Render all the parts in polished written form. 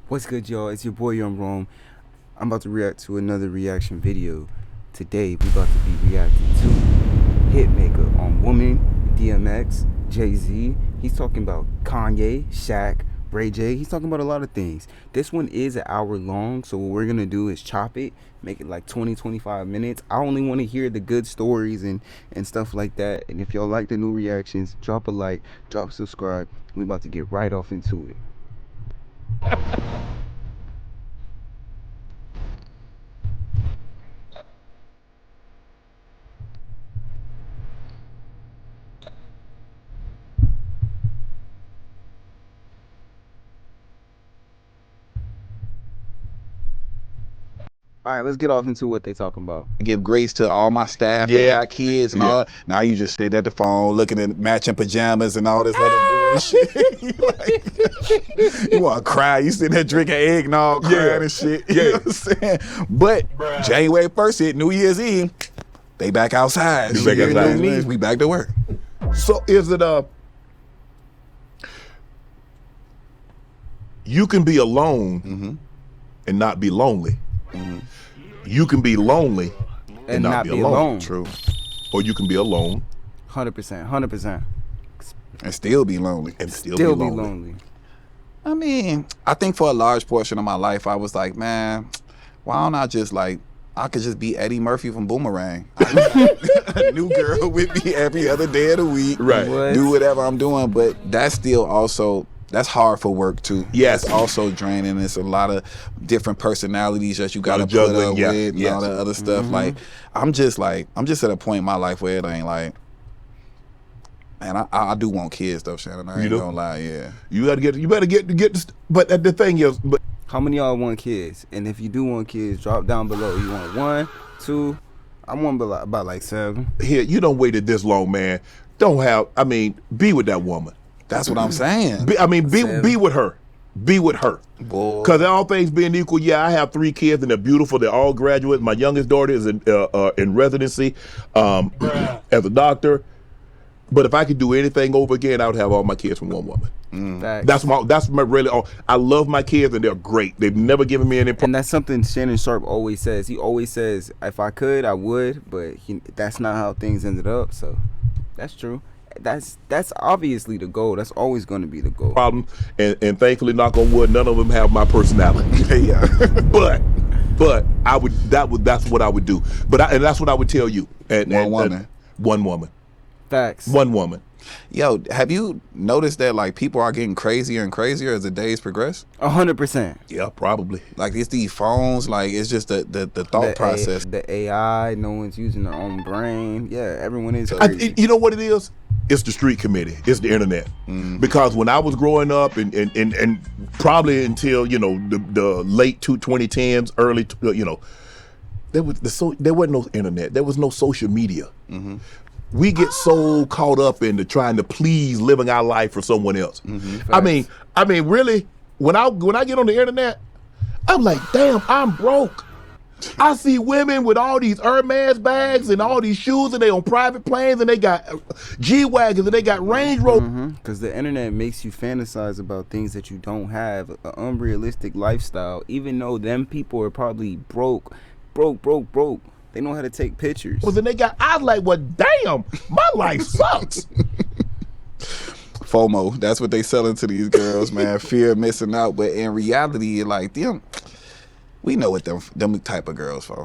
What's good, y'all? It's your boy Young Rome. I'm about to react to another reaction video. Today, we about to be reacting to Hitmaka on Woman, DMX, Jay-Z. He's talking about Kanye, Shaq, Ray J. He's talking about a lot of things. This one is an hour long, so what we're gonna do is chop it, make it like 20-25 minutes. I only want to hear the good stories and stuff like that. And if y'all like the new reactions, drop a like, drop a subscribe. We about to get right off into it. All right, let's get off into what they talking about. Give grace to all my staff that got kids and all. Now you just sit at the phone looking at matching pajamas and all this other bullshit. You want to cry. You sitting there drinking eggnog, crying and shit. You know what I'm saying? But January 1st hit New Year's Eve. They back outside. We back to work. So is it you can be alone and not be lonely. You can be lonely and not be alone. True. Or you can be alone 100%. And still be lonely. and still be lonely. I mean, I think for a large portion of my life, I was like, man, why don't I just like, I could just be Eddie Murphy from Boomerang. A new girl with me every other day of the week. Right. Do whatever I'm doing. But that's still also, that's hard for work too. Yes. It's also draining. It's a lot of different personalities that you got to put juggling, up with and all that other stuff. Like, I'm just at a point in my life where it ain't like, man, I do want kids though, Shannon. I ain't gonna lie, yeah. You better get this. But the thing is, but How many of y'all want kids? And if you do want kids, drop down below. You want 1, 2? I want about like 7. here, you don't waited this long, man. Be with that woman. That's what I'm saying. Be with her. Be with her. Because all things being equal, I have 3 kids and they're beautiful. They're all graduates. My youngest daughter is in residency as a doctor. But if I could do anything over again, I would have all my kids from one woman. That's my really. I love my kids and they're great. They've never given me any problem. And that's something Shannon Sharpe always says. He always says, if I could, I would. But that's not how things ended up. So that's true. That's obviously the goal. That's always going to be the goal. Problem, and thankfully, knock on wood, none of them have my personality. But that's what I would do. And that's what I would tell you. One woman. Facts. One woman. Yo, have you noticed that like people are getting crazier and crazier as the days progress? 100%. Yeah, probably. Like it's these phones, like it's just the thought process. The AI, no one's using their own brain. Yeah, everyone is crazy. You know what it is? It's the street committee. It's the internet. Because when I was growing up and probably until, the late 2010s, early, there wasn't no internet. There was no social media. We get so caught up into trying to please living our life for someone else. I mean, really, when I get on the internet, I'm like, damn, I'm broke. I see women with all these Hermes bags and all these shoes, and they on private planes, and they got G-Wagons, and they got Range Rovers. Because the internet makes you fantasize about things that you don't have, an unrealistic lifestyle, even though them people are probably broke. They know how to take pictures. I was like, well, damn, my life sucks. FOMO, that's what they selling to these girls, man. Fear of missing out. But in reality, like them, we know what them type of girls for.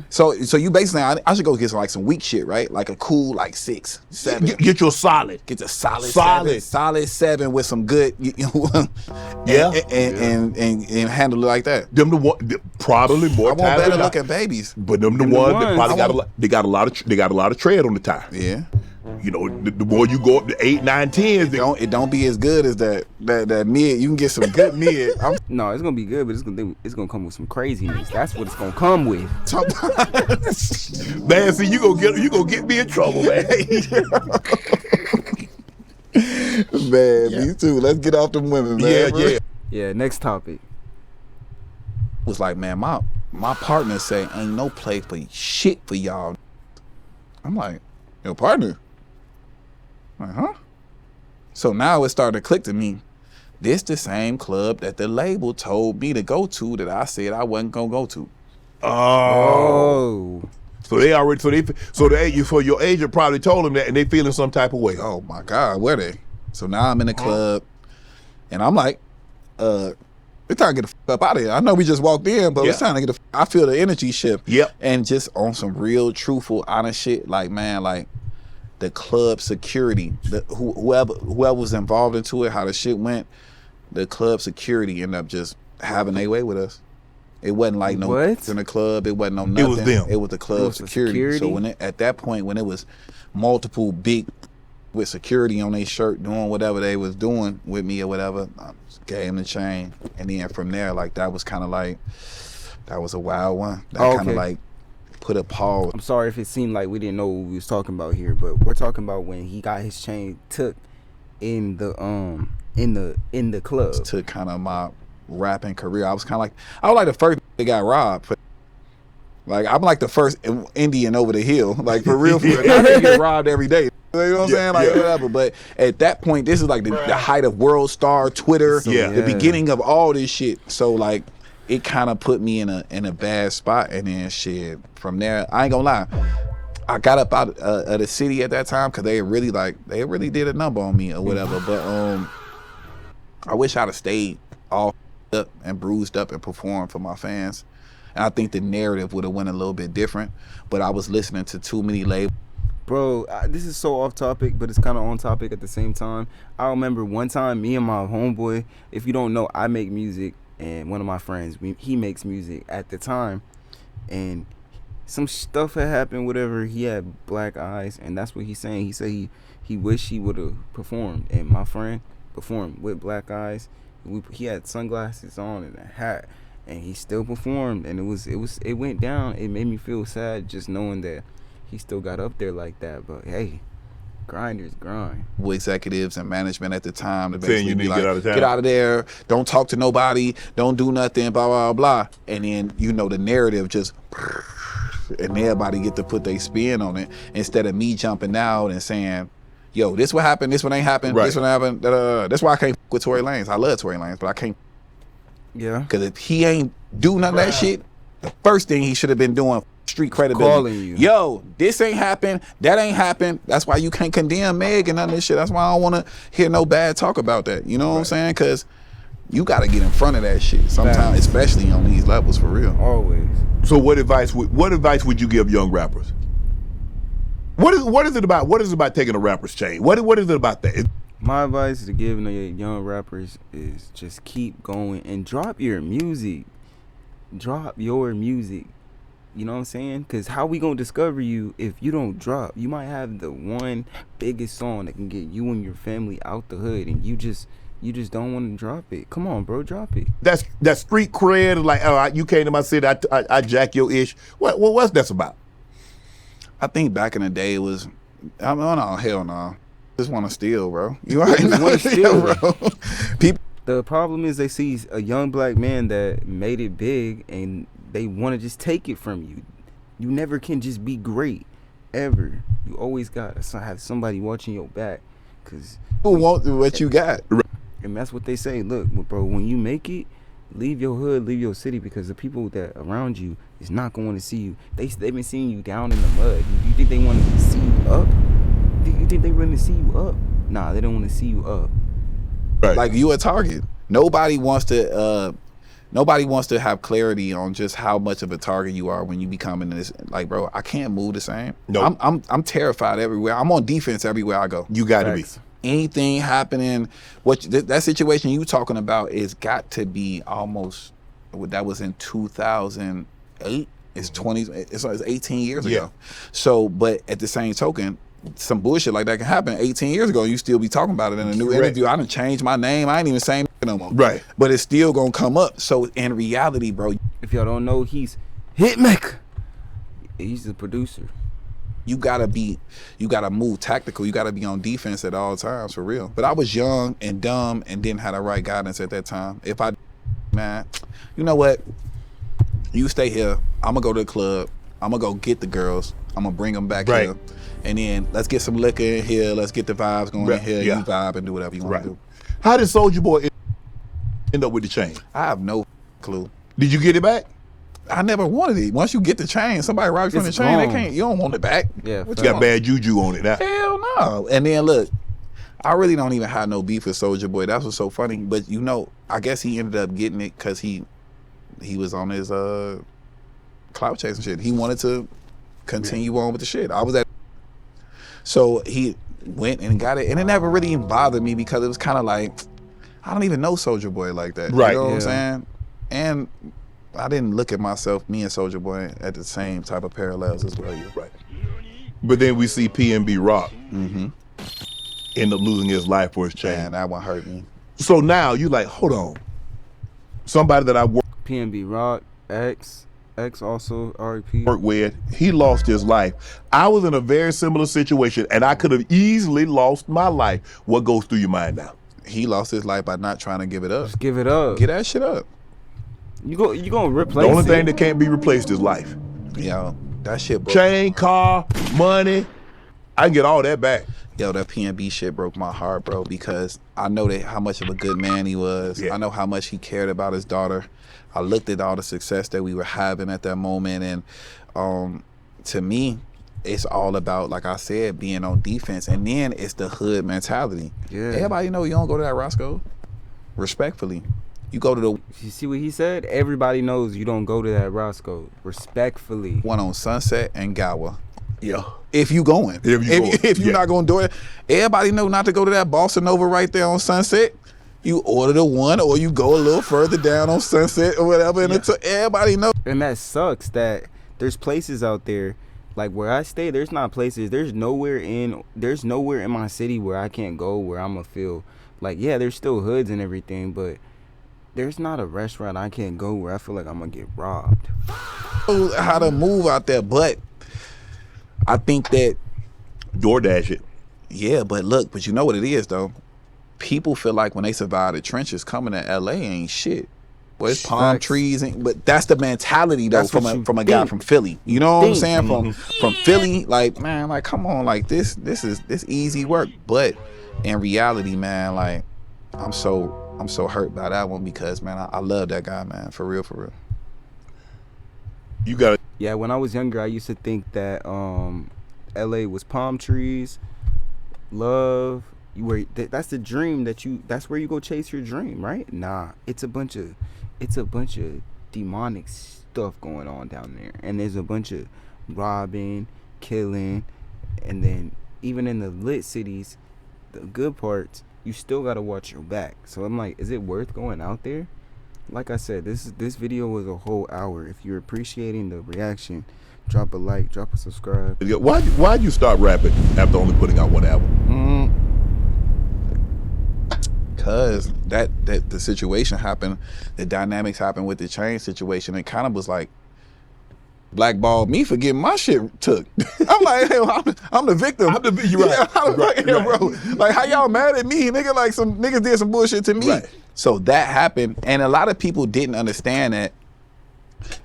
So you basically, I should go get some weak shit, right? Like a cool 6, 7. Get your solid. Get a solid 7 with some good, and handle it like that. Them the one, probably more. I want better looking babies, but them the ones that probably got a lot of tread on the tire. Yeah. The more you go up to 8, 9, 10, it don't be as good as that mid. You can get some good mid. No, it's gonna be good, but it's gonna come with some craziness. That's what it's gonna come with. Man, see, you gonna get me in trouble, man. Me too. Let's get off them women, man. Yeah. Next topic. Was like, man, my partner say ain't no place for shit for y'all. I'm like, your partner? Like, huh? So now it started to click to me. this the same club that the label told me to go to that I said I wasn't gonna go to. Oh. So they already, so your agent probably told them that, and they feeling some type of way. Oh my God, where they? So now I'm in the club, and I'm like, we're trying to get the fuck up out of here. I know we just walked in, but we're trying to get I feel the energy shift. Yep. And just on some real, truthful, honest shit, like, man, like, the club security, whoever was involved into it, how the shit went, the club security ended up just having their way with us. It wasn't like no in the club. It wasn't no nothing. It was them. It was the club security. So when at that point, when it was multiple big with security on their shirt doing whatever they was doing with me or whatever, I just gave them the chain. And then from there, like, that was kind of like, that was a wild one. That kind of like put a pause. I'm sorry if it seemed like we didn't know what we was talking about here, but we're talking about when he got his chain took in the club. To kind of my rapping career, I was like the first that got robbed. Like, I'm like the first Indian over the hill. Like, for real. I didn't get robbed every day. You know what I'm saying? Like, whatever. But at that point, this is like the height of World Star, Twitter, the beginning of all this shit. So, like, it kind of put me in a bad spot. And then shit, from there, I ain't gonna lie, I got up out of the city at that time because they really did a number on me or whatever. But I wish I'd have stayed all up and bruised up and performed for my fans. And I think the narrative would have went a little bit different. But I was listening to too many labels. Bro, this is so off topic, but it's kind of on topic at the same time. I remember one time, me and my homeboy, if you don't know, I make music, and one of my friends, he makes music at the time, and some stuff had happened, whatever. He had black eyes, and that's what he's saying. He said he wished he would have performed, and my friend performed with black eyes. He had sunglasses on and a hat, and he still performed, and it went down. It made me feel sad just knowing that he still got up there like that. But hey, grinders grind. Executives and management at the time to saying you basically need be to like, get get out of there, don't talk to nobody, don't do nothing, blah blah blah. And then, you know, the narrative just, and everybody get to put their spin on it instead of me jumping out and saying, yo, this what happened, this one ain't happened, this one happened. That's why I can't with Tory Lanez. I love Tory Lanez, but I can't. Yeah. Because if he ain't do none of that shit, the first thing he should have been doing, street credibility. Calling you. Yo, this ain't happened, that ain't happened. That's why you can't condemn Meg and none of this shit. That's why I don't want to hear no bad talk about that. You know what I'm saying? Because you got to get in front of that shit sometimes, especially on these levels, for real. Always. So what advice would you give young rappers? What is it about? What is it about taking a rapper's chain? What is it about that? My advice to giving the young rappers is just keep going and drop your music. Drop your music. You know what I'm saying? Because how we gonna discover you if you don't drop? You might have the one biggest song that can get you and your family out the hood, and you just don't want to drop it. Come on, bro, drop it. That's street cred. Like, oh, you came to my city, I jack your ish. What's that about? I think back in the day it was, oh no, hell no. Just want to steal, bro. You already know. Want to steal, bro. People. The problem is they see a young black man that made it big and they want to just take it from you. You never can just be great, ever. You always got to have somebody watching your back, because people want what you got. And that's what they say. Look, bro, when you make it, leave your hood, leave your city, because the people that around you is not going to see you. They've been seeing you down in the mud. You think they want to see you up? You think they want to see you up? Nah, they don't want to see you up. Right. Like, you a target. Nobody wants to have clarity on just how much of a target you are when you become in this. Like, bro, I can't move the same. Nope. I'm terrified everywhere. I'm on defense everywhere I go. You got to be. Anything happening, that situation you talking about is got to be almost. That was in 2008. It's 18 years ago. So, but at the same token, some bullshit like that can happen 18 years ago. You still be talking about it in a new interview. I done changed my name. I ain't even saying no more. Right. But it's still gonna come up. So in reality, bro, if y'all don't know, he's Hitmaka. He's the producer. You gotta move tactical. You gotta be on defense at all times, for real. But I was young and dumb and didn't have the right guidance at that time. Man, you know what? You stay here. I'm gonna go to the club. I'm gonna go get the girls. I'm gonna bring them back here. And then let's get some liquor in here. Let's get the vibes going in here. You vibe and do whatever you want to do. How did Soulja Boy End up with the chain? I have no clue. Did you get it back? I never wanted it. Once you get the chain, somebody robs you from the It's chain, they gone. can't. You don't want it back. Yeah, What You got bad juju on it now. Hell no. And then look, I really don't even have no beef with Soulja Boy. That's what's so funny. But you know, I guess he ended up getting it because he was on his clout chasing shit. He wanted to continue on with the shit. I was at, so he went and got it, and it never really even bothered me because it was kind of like, I don't even know Soulja Boy like that. Right. You know what I'm Yeah. saying? And I didn't look at myself, me and Soulja Boy, at the same type of parallels as well. Right. But then we see PNB Rock Mm-hmm. end up losing his life for his chain. And that one hurt me. So now you like, hold on. Somebody that I PNB Rock, X also RP. worked with, he lost his life. I was in a very similar situation, and I could have easily lost my life. What goes through your mind now? He lost his life by not trying to give it up. Just give it up. Get that shit up. You gonna replace The only it. thing that can't be replaced is life. Yo, that shit broke. Chain, car, money. I can get all that back. Yo, that PNB shit broke my heart, bro, because I know that how much of a good man he was. Yeah. I know how much he cared about his daughter. I looked at all the success that we were having at that moment, and to me, it's all about, like I said, being on defense, and then it's the hood mentality. Yeah. Everybody know you don't go to that Roscoe. Respectfully, you go to the You see what he said? Everybody knows you don't go to that Roscoe. Respectfully. one on Sunset and Gower. Yeah. If you going, If you going, if you're yeah. not going to do it, everybody know not to go to that Boston Nova right there on Sunset. You order the one, or you go a little further down on Sunset or whatever, and everybody know. And that sucks that there's places out there, like where I stay, there's not places, there's nowhere in my city where I can't go where I'm gonna feel like, yeah, there's still hoods and everything, but there's not a restaurant I can't go where I feel like I'm gonna get robbed. How to move out there, but I think that, DoorDash it. yeah, but look, but you know what it is though. People feel like when they survive the trenches, coming to LA ain't shit. Well, it's palm Facts. trees, but that's the mentality though That's from what a you from a guy think. from Philly. You know what I'm Think. saying? From Philly, like, man, like, come on, like this is easy work. But in reality, man, like, I'm so hurt by that one because, man, I love that guy, man, for real, for real. You got to. Yeah, when I was younger, I used to think that LA was palm trees, love. That's the dream that's where you go chase your dream, right? Nah, it's a bunch of demonic stuff going on down there, and there's a bunch of robbing, killing, and then even in the lit cities, the good parts, you still gotta watch your back. So I'm like, is it worth going out there? Like I said, this video was a whole hour. If you're appreciating the reaction, drop a like, drop a subscribe. Why'd you stop rapping after only putting out one album? Cause that the situation happened, the dynamics happened with the chain situation. It kind of was like blackballed me for getting my shit took. I'm like, hey, I'm the victim. You're right. Yeah, I'm Right, right, right. bro. Like, how y'all mad at me, nigga? Like, some niggas did some bullshit to me. Right. So that happened, and a lot of people didn't understand that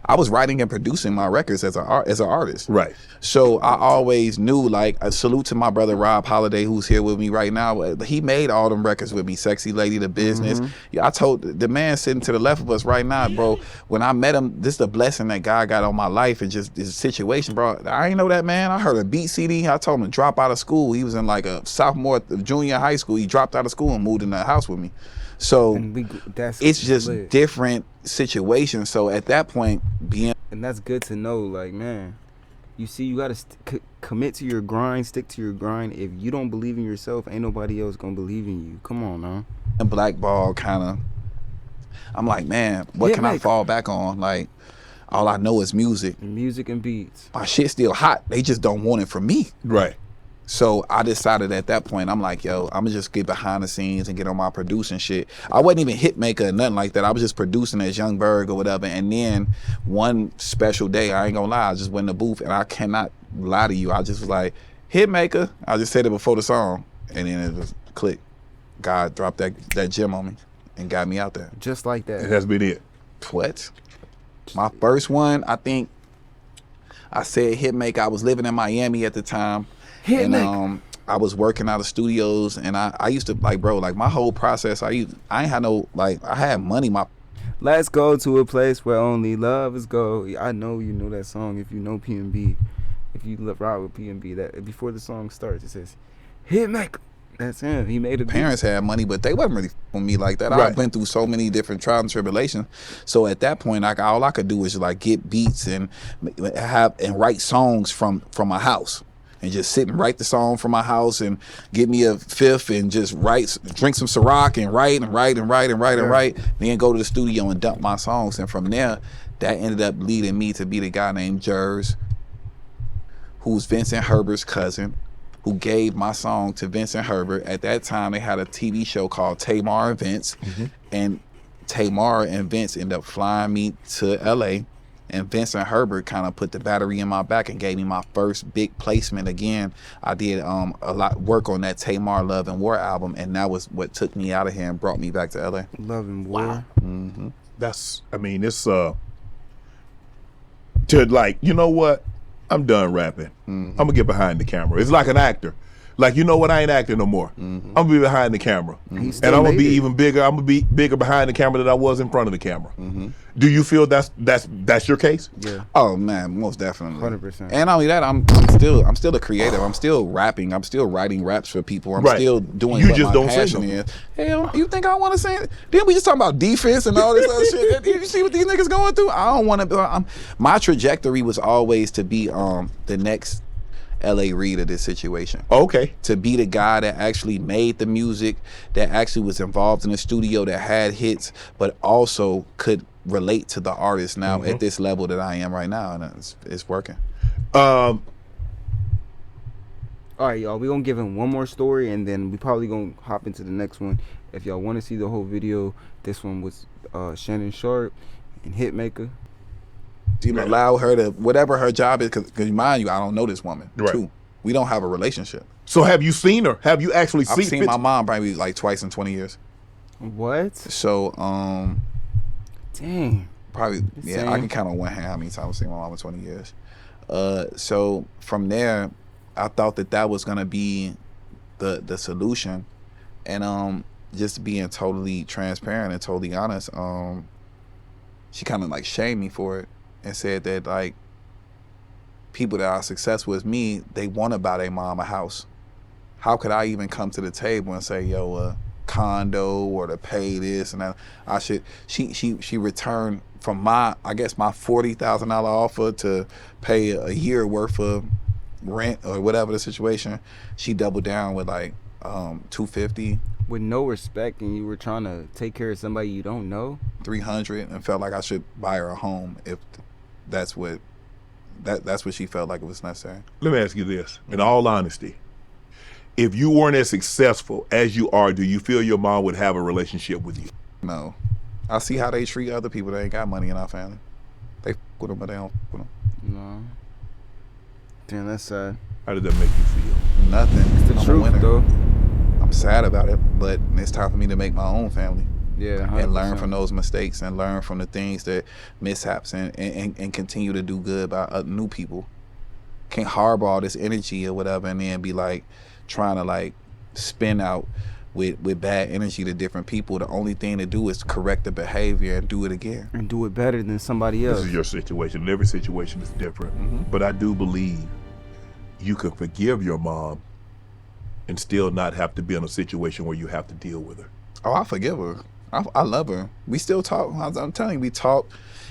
I was writing and producing my records as an artist. Right. So I always knew, like, a salute to my brother Rob Holiday, who's here with me right now. He made all them records with me, Sexy Lady, The Business. Yeah, I told the man sitting to the left of us right now, bro, when I met him, this is the blessing that God got on my life and just this situation, bro. I ain't know that man. I heard a beat CD. I told him to drop out of school. He was in like a sophomore, junior high school. He dropped out of school and moved in the house with me. So And that's it's just lit. different situations. So at that point, being And that's good to know. Like, man, you see, you gotta commit to your grind, stick to your grind. If you don't believe in yourself, ain't nobody else gonna believe in you. Come on, now. blackball, kind of, I'm like, man, what can I Hitmaka. fall back on? Like, all I know is music. Music and beats. My shit's still hot. They just don't want it from me. Right. So I decided at that point, I'm like, yo, I'm gonna just get behind the scenes and get on my producing shit. I wasn't even Hitmaker or nothing like that. I was just producing as Young Berg or whatever. And then one special day, I ain't gonna lie, I just went in the booth, and I cannot lie to you, I just was like, Hitmaker. I just said it before the song, and then it was click. God dropped that gem on me and got me out there. Just like that. It has been it. What? My first one, I think I said Hitmaker. I was living in Miami at the time. Hitmaker. And I was working out of studios, and I used to like, bro, like my whole process. I ain't had no like, I had money. Let's go to a place where only love is go. I know you know that song. If you know P&B, if you ride with P&B, that before the song starts, it says, "Hitmaka." That's him. He made a Parents had money, but they wasn't really on me like that. Right. I've been through so many different trials and tribulations. So at that point, all I could do was like get beats and write songs from my house. And just sit and write the song from my house and get me a fifth and just drink some Ciroc and write. Then go to the studio and dump my songs. And from there, that ended up leading me to be the guy named Jers, who's Vincent Herbert's cousin, who gave my song to Vincent Herbert. At that time, they had a TV show called Tamar and Vince. And Tamar and Vince ended up flying me to LA. And Vincent Herbert kind of put the battery in my back and gave me my first big placement again. I did a lot work on that Tamar Love and War album, and that was what took me out of here and brought me back to LA. Love and War. Mm-hmm. That's, I mean, it's to like, you know what? I'm done rapping. I'm gonna get behind the camera. It's like an actor. Like, you know what? I ain't acting no more. I'm gonna be behind the camera, and I'm gonna be even bigger. I'm gonna be bigger behind the camera than I was in front of the camera. Do you feel that's your case? Yeah. Oh man, most definitely. 100%. And not only that, I'm still a creative. I'm still rapping. I'm still writing raps for people. I'm still doing You what just my don't say passion something. is. Hell, you think I want to sing? Then we just talking about defense and all this other shit. You see what these niggas going through? I don't want to. My trajectory was always to be the next L.A. Reid of this situation. Okay. To be the guy that actually made the music, that actually was involved in the studio, that had hits, but also could relate to the artist now at this level that I am right now, and it's working. All right, y'all. We're going to give him one more story, and then we probably going to hop into the next one. If y'all want to see the whole video, this one was Shannon Sharpe and Hitmaka. You allow her to, whatever her job is, because mind you, I don't know this woman. Right. Too. We don't have a relationship. So have you seen her? Have you actually I've seen my mom probably like twice in 20 years. What? So, Dang. probably, yeah, I can count on one hand how many times I've seen my mom in 20 years. So from there, I thought that was gonna be the solution, and just being totally transparent and totally honest, she kind of like shamed me for it and said that like people that are successful as me, they want to buy their mom a house. How could I even come to the table and say, yo, condo or to pay this and that? I should. She returned from my $40,000 offer to pay a year worth of rent or whatever the situation. She doubled down with like $250. With no respect, and you were trying to take care of somebody you don't know. $300, and felt like I should buy her a home if that's what she felt like it was necessary. Let me ask you this, in all honesty. If you weren't as successful as you are, do you feel your mom would have a relationship with you? No. I see how they treat other people that ain't got money in our family. They f with them, but they don't f with them. No. Damn, that's sad. How did that make you feel? Nothing. It's the I'm a truth, winner. though. I'm sad about it, but it's time for me to make my own family. Yeah, 100%. And learn from those mistakes and learn from the things that mishaps and continue to do good by new people. Can't harbor all this energy or whatever and then be like trying to like spin out with bad energy to different people. The only thing to do is correct the behavior and do it again. And do it better than somebody else. This is your situation, and every situation is different. But I do believe you can forgive your mom and still not have to be in a situation where you have to deal with her. Oh, I forgive her. I love her. We still talk. I'm telling you, we talk.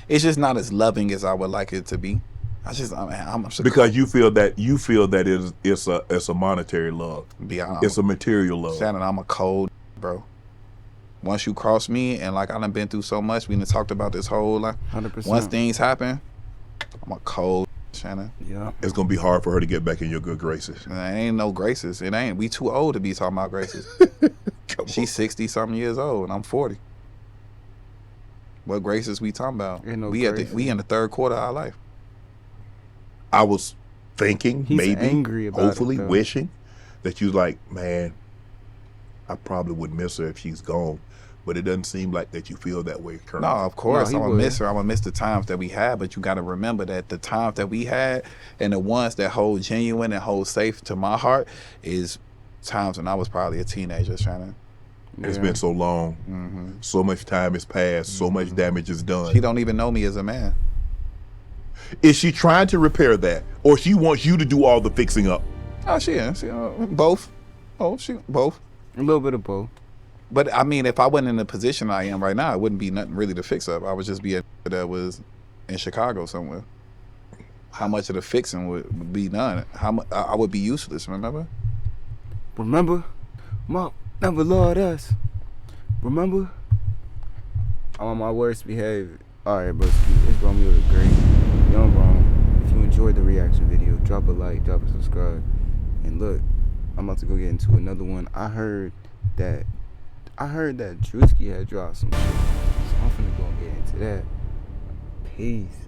It's just not as loving as I would like it to be. I'm because you feel that it's a monetary love. Be honest, it's a material love. Shannon, I'm a cold bro. Once you cross me, and like I done been through so much, we done talked about this whole like 100%. Once things happen, I'm a cold Shannon. Yeah. It's gonna be hard for her to get back in your good graces. It ain't no graces. It ain't. We too old to be talking about graces. She's 60 something years old and I'm 40. What graces we talking about? No we in the third quarter of our life. I was thinking, He's maybe, angry about hopefully, it, though. wishing that you was like, man, I probably would miss her if she's gone. But it doesn't seem like that you feel that way currently. No, of course. No, I'm going to miss her. I'm going to miss the times that we had. But you got to remember that the times that we had and the ones that hold genuine and hold safe to my heart is times when I was probably a teenager, Shannon. It's been so long. So much time has passed. So much damage is done. She don't even know me as a man. Is she trying to repair that, or she wants you to do all the fixing up? Oh, she both. Oh, both. A little bit of both. But I mean, if I wasn't in the position I am right now, it wouldn't be nothing really to fix up. I would just be a that was in Chicago somewhere. How much of the fixing would be done? I would be useless. Remember? Mark never loved us. Remember? I'm on my worst behavior. Alright, broski, it's Romeo the Great. Young Rome. If you enjoyed the reaction video, drop a like, drop a subscribe. And look, I'm about to go get into another one. I heard that Drewski had dropped some shit. So I'm finna go and get into that. Peace.